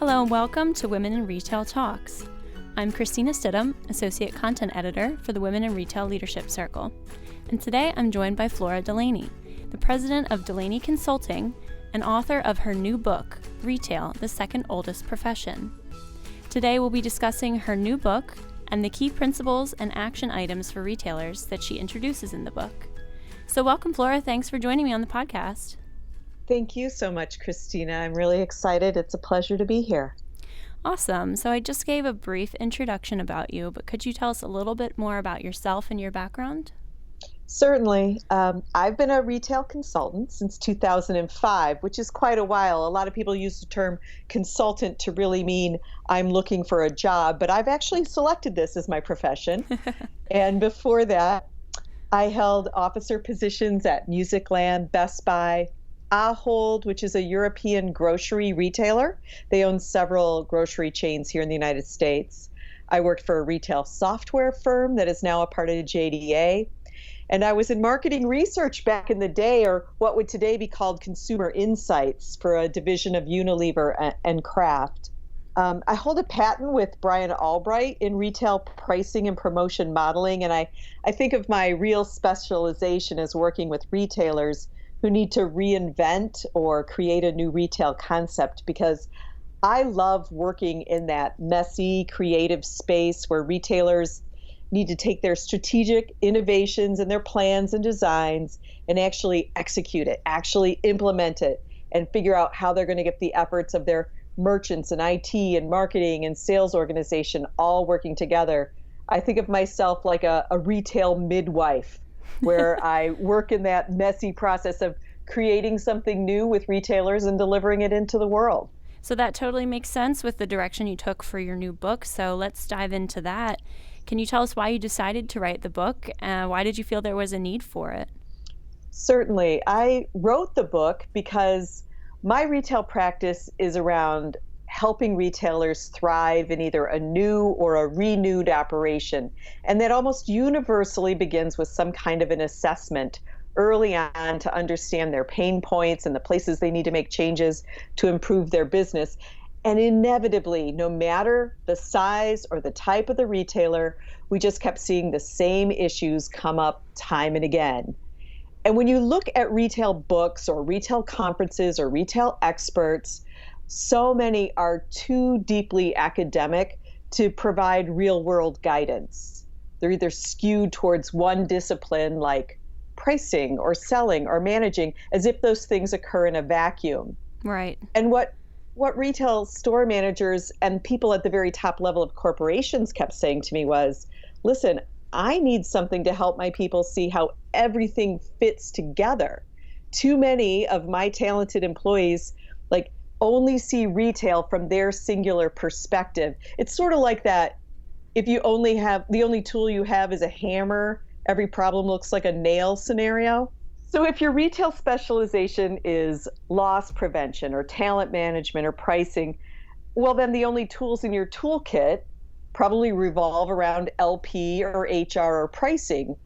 Hello and welcome to Women in Retail Talks. I'm Christina Stidham, Associate Content Editor for the Women in Retail Leadership Circle. And today I'm joined by Flora Delaney, the president of Delaney Consulting and author of her new book, Retail, the Second Oldest Profession. Today we'll be discussing her new book and the key principles and action items for retailers that she introduces in the book. So welcome, Flora. Thanks for joining me on the podcast. Thank you so much, Christina. I'm really excited. It's a pleasure to be here. Awesome. So I just gave a brief introduction about you, but could you tell us a little bit more about yourself and your background? Certainly. I've been a retail consultant since 2005, which is quite a while. A lot of people use the term consultant to really mean I'm looking for a job, but I've actually selected this as my profession. And before that, I held officer positions at Musicland, Best Buy, Ahold, which is a European grocery retailer. They own several grocery chains here in the United States. I worked for a retail software firm that is now a part of JDA. And I was in marketing research back in the day, or what would today be called consumer insights, for a division of Unilever and Kraft. I hold a patent with Brian Albright in retail pricing and promotion modeling. And I think of my real specialization as working with retailers who need to reinvent or create a new retail concept, because I love working in that messy, creative space where retailers need to take their strategic innovations and their plans and designs and actually execute it, actually implement it, and figure out how they're going to get the efforts of their merchants and IT and marketing and sales organization all working together. I think of myself like a retail midwife, where I work in that messy process of creating something new with retailers and delivering it into the world. So that totally makes sense with the direction you took for your new book. So let's dive into that. Can you tell us why you decided to write the book? Why did you feel there was a need for it? Certainly. I wrote the book because my retail practice is around helping retailers thrive in either a new or a renewed operation. And that almost universally begins with some kind of an assessment early on to understand their pain points and the places they need to make changes to improve their business. And inevitably, no matter the size or the type of the retailer, we just kept seeing the same issues come up time and again. And when you look at retail books or retail conferences or retail experts, so many are too deeply academic to provide real-world guidance. They're either skewed towards one discipline like pricing or selling or managing, as if those things occur in a vacuum. Right. And what retail store managers and people at the very top level of corporations kept saying to me was, listen, I need something to help my people see how everything fits together. Too many of my talented employees only see retail from their singular perspective. It's sort of like that, if you only have, the only tool you have is a hammer, every problem looks like a nail scenario. So if your retail specialization is loss prevention or talent management or pricing, well, then the only tools in your toolkit probably revolve around LP or HR or pricing.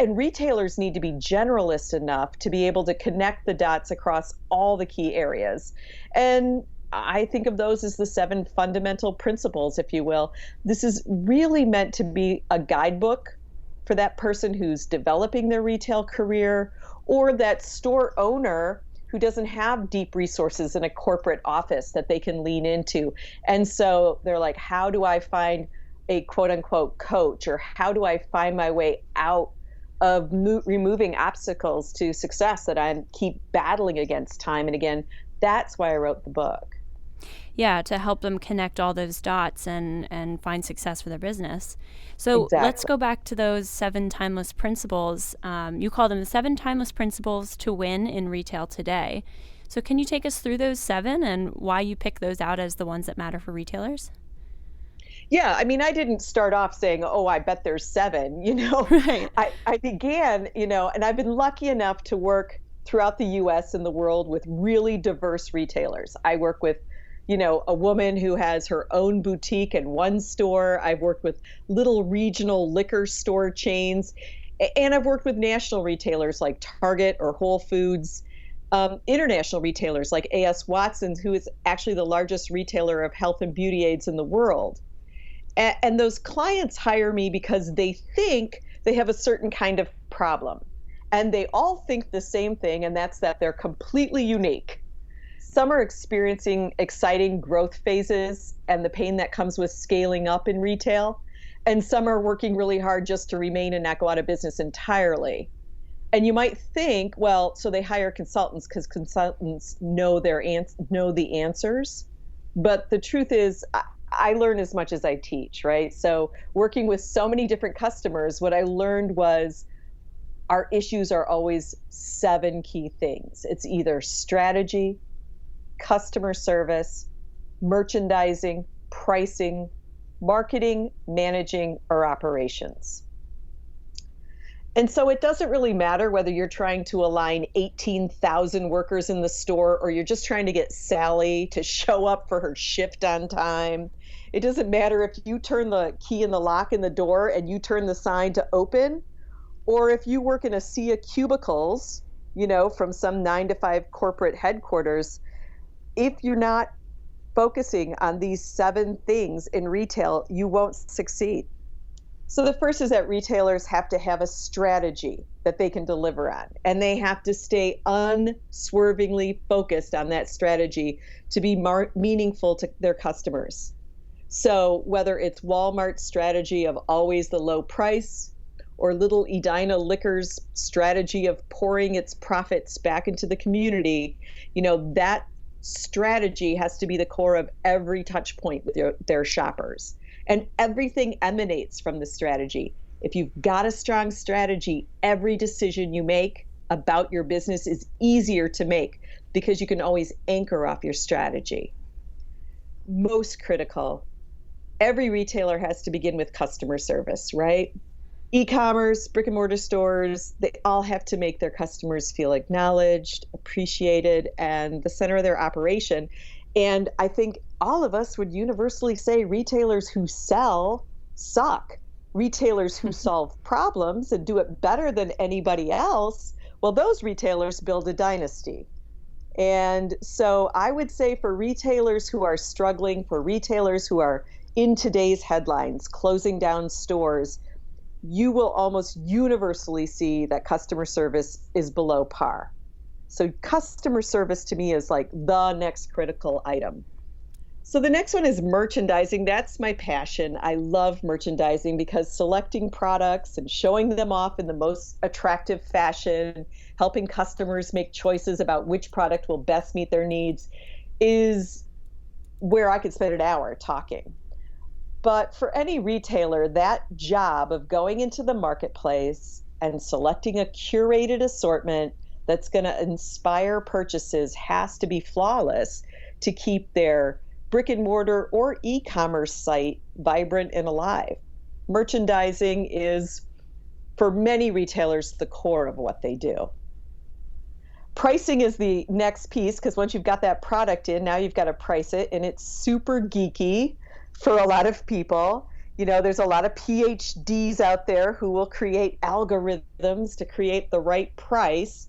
And retailers need to be generalist enough to be able to connect the dots across all the key areas. And I think of those as the 7 fundamental principles, if you will. This is really meant to be a guidebook for that person who's developing their retail career, or that store owner who doesn't have deep resources in a corporate office that they can lean into. And so they're like, how do I find a quote unquote coach, or how do I find my way out of removing obstacles to success that I keep battling against time and again? That's why I wrote the book. Yeah, to help them connect all those dots and find success for their business. So Exactly. Let's go back to those 7 timeless principles. You call them the 7 timeless principles to win in retail today. So can you take us through those 7 and why you pick those out as the ones that matter for retailers? Yeah, I mean, I didn't start off saying, oh, I bet there's 7, Right. I began, and I've been lucky enough to work throughout the US and the world with really diverse retailers. I work with, a woman who has her own boutique and one store. I've worked with little regional liquor store chains, and I've worked with national retailers like Target or Whole Foods. International retailers like A.S. Watson's, who is actually the largest retailer of health and beauty aids in the world. And those clients hire me because they think they have a certain kind of problem. And they all think the same thing, and that's that they're completely unique. Some are experiencing exciting growth phases and the pain that comes with scaling up in retail. And some are working really hard just to remain and not go out of business entirely. And you might think, well, so they hire consultants because consultants know know the answers. But the truth is, I learn as much as I teach, right? So working with so many different customers, what I learned was our issues are always 7 key things. It's either strategy, customer service, merchandising, pricing, marketing, managing, or operations. And so it doesn't really matter whether you're trying to align 18,000 workers in the store or you're just trying to get Sally to show up for her shift on time. It doesn't matter if you turn the key in the lock in the door and you turn the sign to open, or if you work in a sea of cubicles, from some 9 to 5 corporate headquarters. If you're not focusing on these 7 things in retail, you won't succeed. So the first is that retailers have to have a strategy that they can deliver on, and they have to stay unswervingly focused on that strategy to be meaningful to their customers. So whether it's Walmart's strategy of always the low price, or Little Edina Liquor's strategy of pouring its profits back into the community, that strategy has to be the core of every touch point with their shoppers. And everything emanates from the strategy. If you've got a strong strategy, every decision you make about your business is easier to make because you can always anchor off your strategy. Most critical, every retailer has to begin with customer service, right? E-commerce, brick and mortar stores, they all have to make their customers feel acknowledged, appreciated, and the center of their operation. And I think all of us would universally say retailers who sell suck. Retailers who solve problems and do it better than anybody else, well, those retailers build a dynasty. And so I would say for retailers who are struggling, for retailers who are in today's headlines, closing down stores, you will almost universally see that customer service is below par. So customer service to me is like the next critical item. So the next one is merchandising. That's my passion. I love merchandising because selecting products and showing them off in the most attractive fashion, helping customers make choices about which product will best meet their needs is where I could spend an hour talking. But for any retailer, that job of going into the marketplace and selecting a curated assortment that's going to inspire purchases has to be flawless to keep their brick and mortar or e-commerce site vibrant and alive. Merchandising is, for many retailers, the core of what they do. Pricing is the next piece because once you've got that product in, now you've got to price it, and it's super geeky for a lot of people. There's a lot of PhDs out there who will create algorithms to create the right price.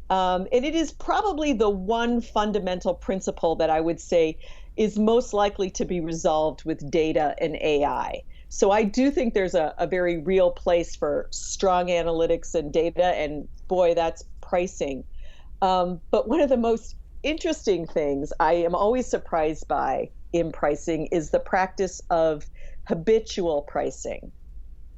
And it is probably the one fundamental principle that I would say is most likely to be resolved with data and AI. So I do think there's a very real place for strong analytics and data, and boy, that's pricing. But one of the most interesting things I am always surprised by in pricing is the practice of habitual pricing,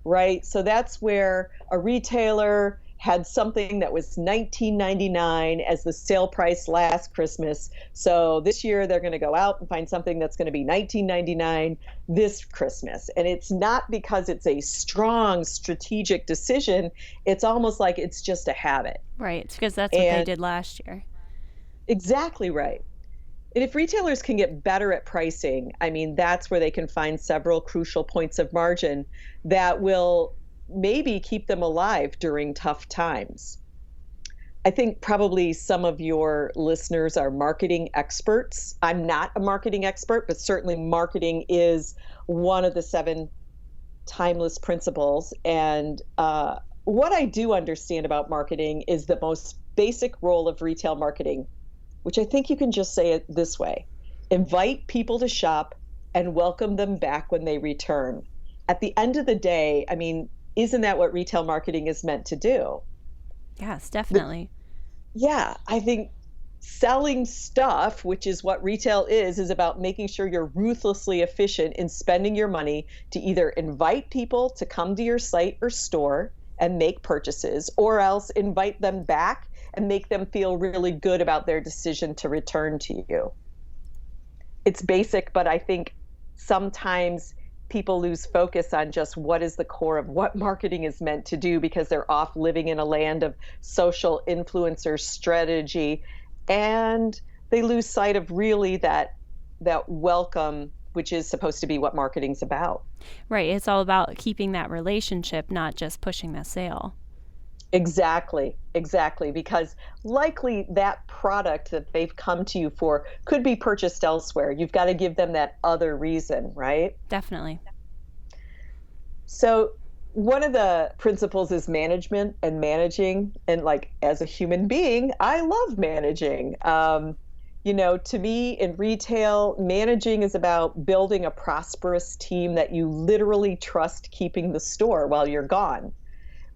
right? So that's where a retailer had something that was $19.99 as the sale price last Christmas. So this year they're going to go out and find something that's going to be $19.99 this Christmas. And it's not because it's a strong strategic decision. It's almost like it's just a habit. Right, because that's what they did last year. Exactly right. And if retailers can get better at pricing, that's where they can find several crucial points of margin that will maybe keep them alive during tough times. I think probably some of your listeners are marketing experts. I'm not a marketing expert, but certainly marketing is one of the 7 timeless principles. And what I do understand about marketing is the most basic role of retail marketing, which I think you can just say it this way: invite people to shop and welcome them back when they return. At the end of the day, I mean, isn't that what retail marketing is meant to do? Yes, definitely. Yeah, I think selling stuff, which is what retail is about making sure you're ruthlessly efficient in spending your money to either invite people to come to your site or store and make purchases, or else invite them back and make them feel really good about their decision to return to you. It's basic, but I think sometimes people lose focus on just what is the core of what marketing is meant to do because they're off living in a land of social influencer strategy, and they lose sight of really that welcome, which is supposed to be what marketing's about. Right. It's all about keeping that relationship, not just pushing that sale. Exactly, exactly. Because likely that product that they've come to you for could be purchased elsewhere. You've got to give them that other reason, right? Definitely. So, one of the principles is management and managing. And like as a human being, I love managing. To me in retail, managing is about building a prosperous team that you literally trust keeping the store while you're gone.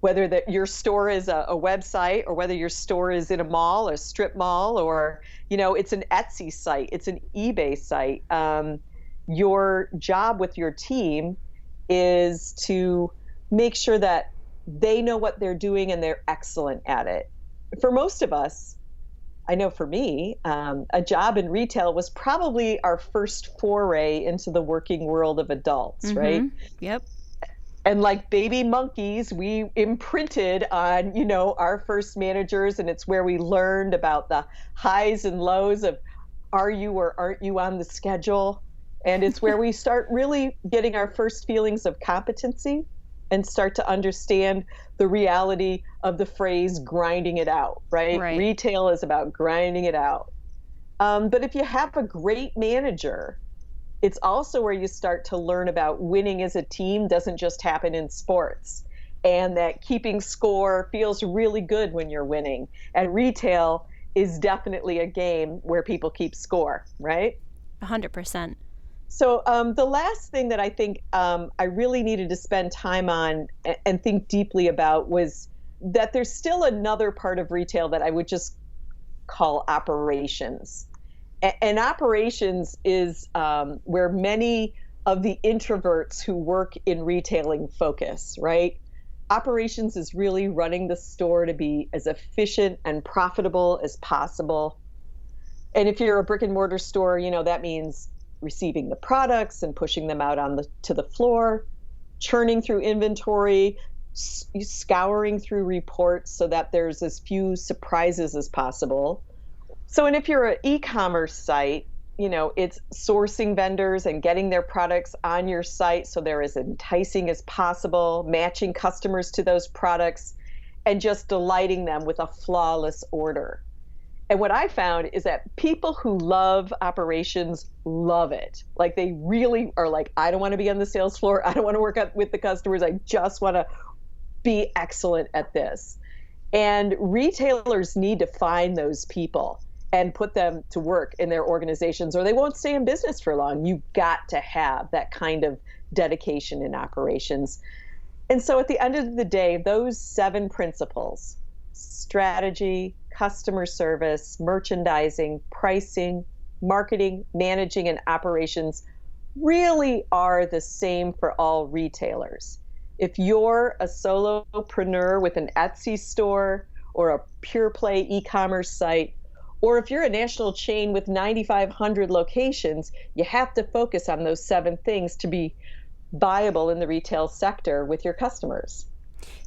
Whether that your store is a website, or whether your store is in a mall, a strip mall, or it's an Etsy site, it's an eBay site. Your job with your team is to make sure that they know what they're doing and they're excellent at it. For most of us, I know for me, a job in retail was probably our first foray into the working world of adults, right? Yep. And like baby monkeys, we imprinted on, our first managers, and it's where we learned about the highs and lows of are you or aren't you on the schedule? And it's where we start really getting our first feelings of competency and start to understand the reality of the phrase grinding it out, right? Right. Retail is about grinding it out. But if you have a great manager, it's also where you start to learn about winning as a team doesn't just happen in sports, and that keeping score feels really good when you're winning. And retail is definitely a game where people keep score, right? 100%. So the last thing that I think I really needed to spend time on and think deeply about was that there's still another part of retail that I would just call operations. And operations is where many of the introverts who work in retailing focus, right? Operations is really running the store to be as efficient and profitable as possible. And if you're a brick and mortar store, that means receiving the products and pushing them out to the floor, churning through inventory, scouring through reports so that there's as few surprises as possible. So, and if you're an e-commerce site, it's sourcing vendors and getting their products on your site so they're as enticing as possible, matching customers to those products, and just delighting them with a flawless order. And what I found is that people who love operations love it. Like they really are like, I don't want to be on the sales floor. I don't want to work with the customers. I just want to be excellent at this. And retailers need to find those people and put them to work in their organizations, or they won't stay in business for long. You've got to have that kind of dedication in operations. And so at the end of the day, those 7 principles: strategy, customer service, merchandising, pricing, marketing, managing, and operations really are the same for all retailers. If you're a solopreneur with an Etsy store or a pure play e-commerce site, or if you're a national chain with 9,500 locations, you have to focus on those 7 things to be viable in the retail sector with your customers.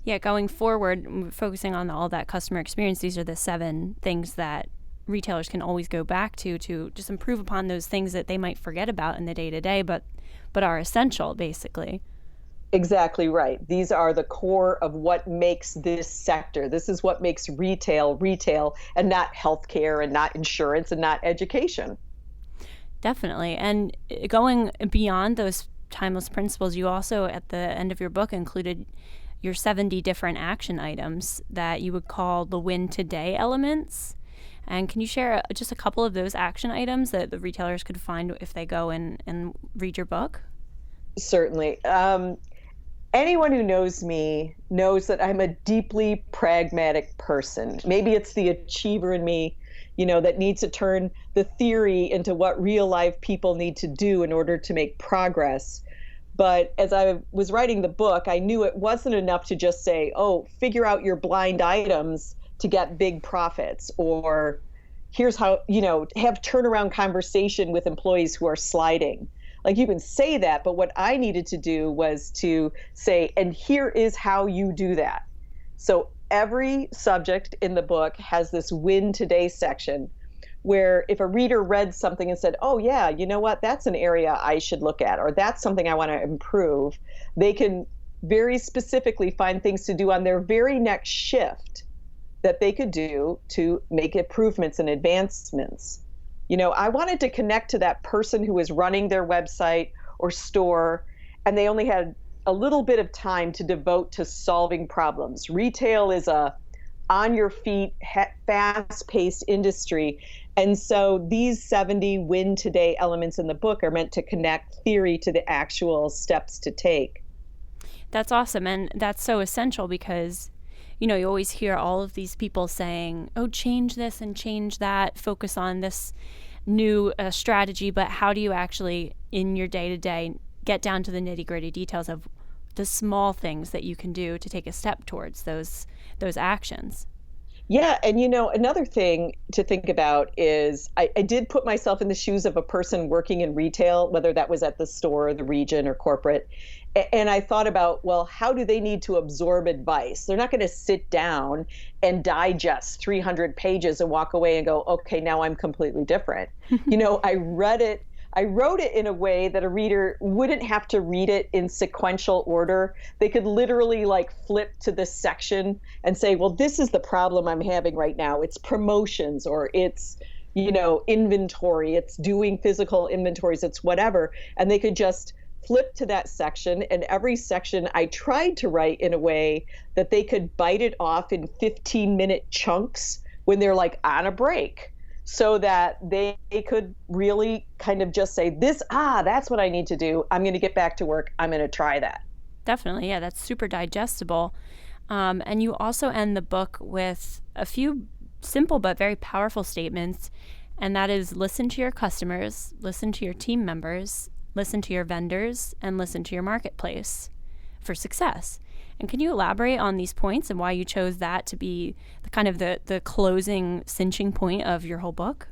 Yeah, going forward, focusing on all that customer experience, these are the 7 things that retailers can always go back to just improve upon those things that they might forget about in the day-to-day, but are essential, basically. Exactly right. These are the core of what makes this sector. This is what makes retail, and not healthcare and not insurance and not education. Definitely. And going beyond those timeless principles, you also, at the end of your book, included your 70 different action items that you would call the win today elements. And can you share just a couple of those action items that the retailers could find if they go and read your book? Certainly. Anyone who knows me knows that I'm a deeply pragmatic person. Maybe it's the achiever in me, that needs to turn the theory into what real life people need to do in order to make progress. But as I was writing the book, I knew it wasn't enough to just say, oh, figure out your blind items to get big profits, or here's how, have turnaround conversation with employees who are sliding. Like, you can say that, but what I needed to do was to say, and here is how you do that. So every subject in the book has this win today section where if a reader read something and said, oh yeah, you know what, that's an area I should look at, or that's something I want to improve, they can very specifically find things to do on their very next shift that they could do to make improvements and advancements. I wanted to connect to that person who was running their website or store, and they only had a little bit of time to devote to solving problems. Retail is a on your feet, fast-paced industry. And so these 70 win today elements in the book are meant to connect theory to the actual steps to take. That's awesome. And that's so essential because, you always hear all of these people saying, oh, change this and change that, focus on this new strategy. But how do you actually, in your day-to-day, get down to the nitty-gritty details of the small things that you can do to take a step towards those actions? Yeah. And, another thing to think about is I did put myself in the shoes of a person working in retail, whether that was at the store, the region, or corporate. And I thought about, well, how do they need to absorb advice? They're not going to sit down and digest 300 pages and walk away and go, okay, now I'm completely different. I wrote it in a way that a reader wouldn't have to read it in sequential order. They could literally flip to this section and say, well, this is the problem I'm having right now. It's promotions, or it's, inventory. It's doing physical inventories. It's whatever. And they could just flip to that section. And every section I tried to write in a way that they could bite it off in 15-minute chunks when they're on a break, so that they could really kind of just say, that's what I need to do. I'm going to get back to work. I'm going to try that. Definitely. Yeah, that's super digestible. And you also end the book with a few simple but very powerful statements. And that is, listen to your customers, listen to your team members, listen to your vendors, and listen to your marketplace for success. And can you elaborate on these points and why you chose that to be the closing cinching point of your whole book?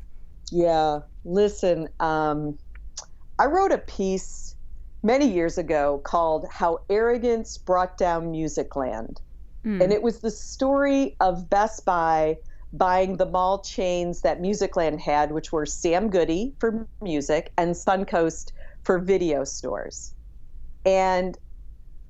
Yeah. Listen, I wrote a piece many years ago called How Arrogance Brought Down Musicland. And it was the story of Best Buy buying the mall chains that Musicland had, which were Sam Goody for music and Suncoast for video stores. And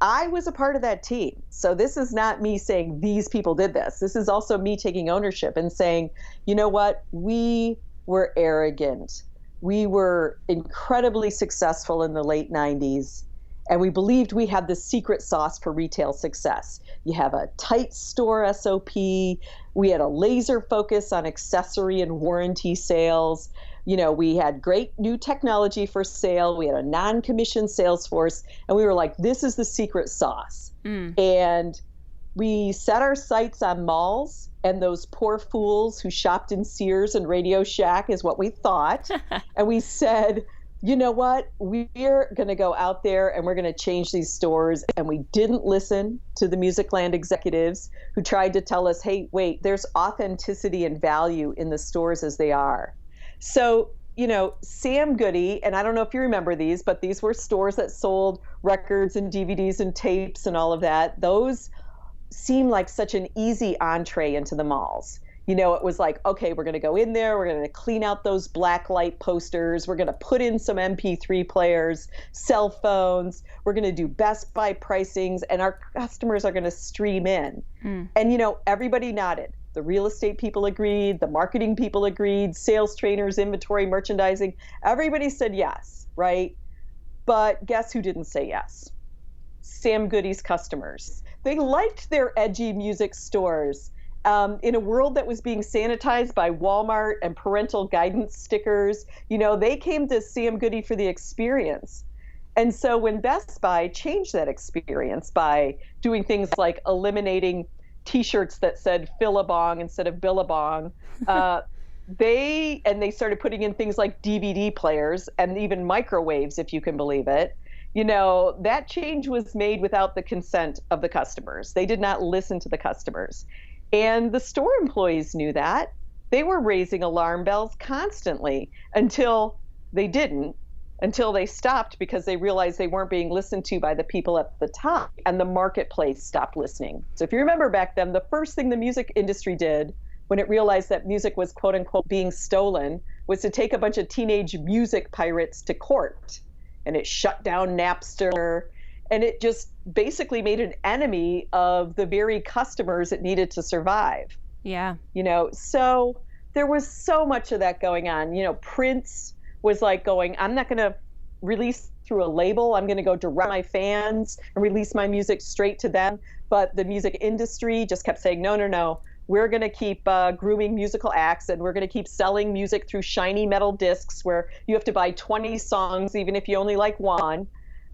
I was a part of that team. So this is not me saying these people did this. This is also me taking ownership and saying, you know what? We were arrogant. We were incredibly successful in the late 90s. And we believed we had the secret sauce for retail success. You have a tight store SOP. We had a laser focus on accessory and warranty sales. We had great new technology for sale. We had a non-commissioned sales force. And we were like, this is the secret sauce. And we set our sights on malls, and those poor fools who shopped in Sears and Radio Shack is what we thought. And we said, you know what? We're going to go out there and we're going to change these stores. And we didn't listen to the Musicland executives who tried to tell us, hey, wait, there's authenticity and value in the stores as they are. So, Sam Goody, and I don't know if you remember these, but these were stores that sold records and DVDs and tapes and all of that. Those seemed like such an easy entree into the malls. It was like, okay, we're going to go in there. We're going to clean out those black light posters. We're going to put in some MP3 players, cell phones. We're going to do Best Buy pricings, and our customers are going to stream in. And, everybody nodded. The real estate people agreed. The marketing people agreed. Sales trainers, inventory, merchandising. Everybody said yes, right? But guess who didn't say yes? Sam Goody's customers. They liked their edgy music stores. In a world that was being sanitized by Walmart and parental guidance stickers, they came to Sam Goody for the experience. And so when Best Buy changed that experience by doing things like eliminating T-shirts that said Philabong instead of Billabong, they started putting in things like DVD players and even microwaves, if you can believe it. That change was made without the consent of the customers. They did not listen to the customers. And the store employees knew that. They were raising alarm bells constantly until they stopped because they realized they weren't being listened to by the people at the top, and the marketplace stopped listening. So if you remember back then, the first thing the music industry did when it realized that music was quote unquote being stolen was to take a bunch of teenage music pirates to court. And it shut down Napster, and it just basically made an enemy of the very customers it needed to survive. Yeah. So there was so much of that going on. Prince was like going, I'm not going to release through a label. I'm going to go direct to my fans and release my music straight to them. But the music industry just kept saying, no. We're going to keep grooming musical acts, and we're going to keep selling music through shiny metal discs where you have to buy 20 songs, even if you only like one.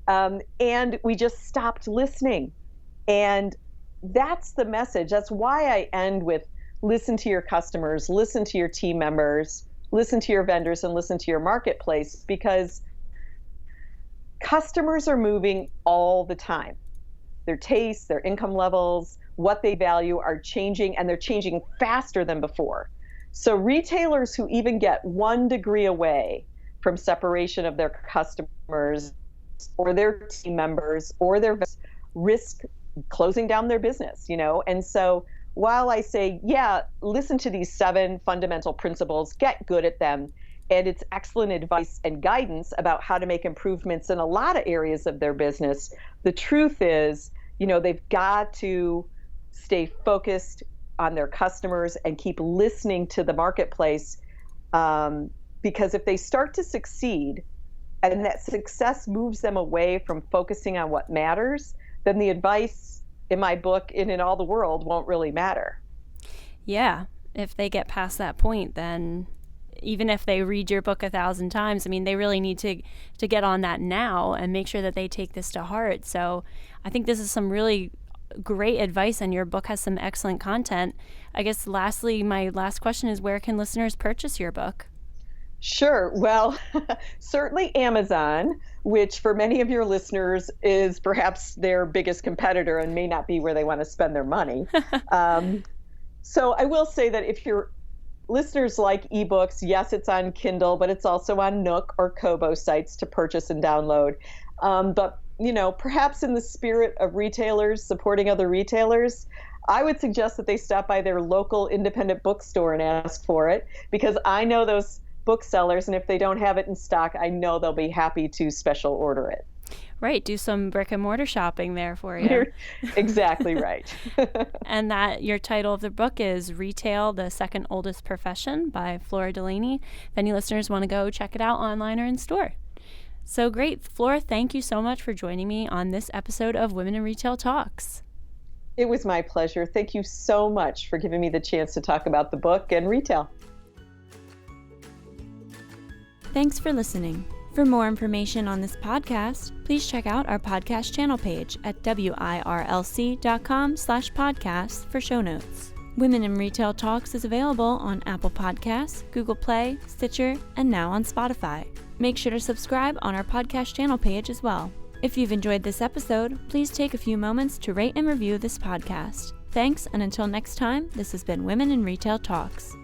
And we just stopped listening. And that's the message. That's why I end with listen to your customers, listen to your team members, listen to your vendors, and listen to your marketplace, because customers are moving all the time. Their tastes, their income levels, what they value are changing, and they're changing faster than before. So retailers who even get 1 degree away from separation of their customers or their team members or their risk closing down their business, And so while I say, listen to these 7 fundamental principles, get good at them, and it's excellent advice and guidance about how to make improvements in a lot of areas of their business, the truth is, they've got to stay focused on their customers and keep listening to the marketplace, because if they start to succeed and that success moves them away from focusing on what matters, then the advice in my book and in all the world won't really matter. Yeah. If they get past that point, then even if they read your book 1,000 times, they really need to get on that now and make sure that they take this to heart. So I think this is some really great advice, and your book has some excellent content. I guess lastly, my last question is, where can listeners purchase your book? Sure. Well, certainly Amazon, which for many of your listeners is perhaps their biggest competitor and may not be where they want to spend their money. So I will say that if your listeners like ebooks, yes, it's on Kindle, but it's also on Nook or Kobo sites to purchase and download. But perhaps in the spirit of retailers supporting other retailers, I would suggest that they stop by their local independent bookstore and ask for it, because I know those booksellers, and if they don't have it in stock, I know they'll be happy to special order it. Right. Do some brick and mortar shopping there for you. You're exactly right. And that your title of the book is Retail, the Second Oldest Profession by Flora Delaney. If any listeners want to go check it out online or in store. So great. Flora, thank you so much for joining me on this episode of Women in Retail Talks. It was my pleasure. Thank you so much for giving me the chance to talk about the book and retail. Thanks for listening. For more information on this podcast, please check out our podcast channel page at wirlc.com/podcasts for show notes. Women in Retail Talks is available on Apple Podcasts, Google Play, Stitcher, and now on Spotify. Make sure to subscribe on our podcast channel page as well. If you've enjoyed this episode, please take a few moments to rate and review this podcast. Thanks, and until next time, this has been Women in Retail Talks.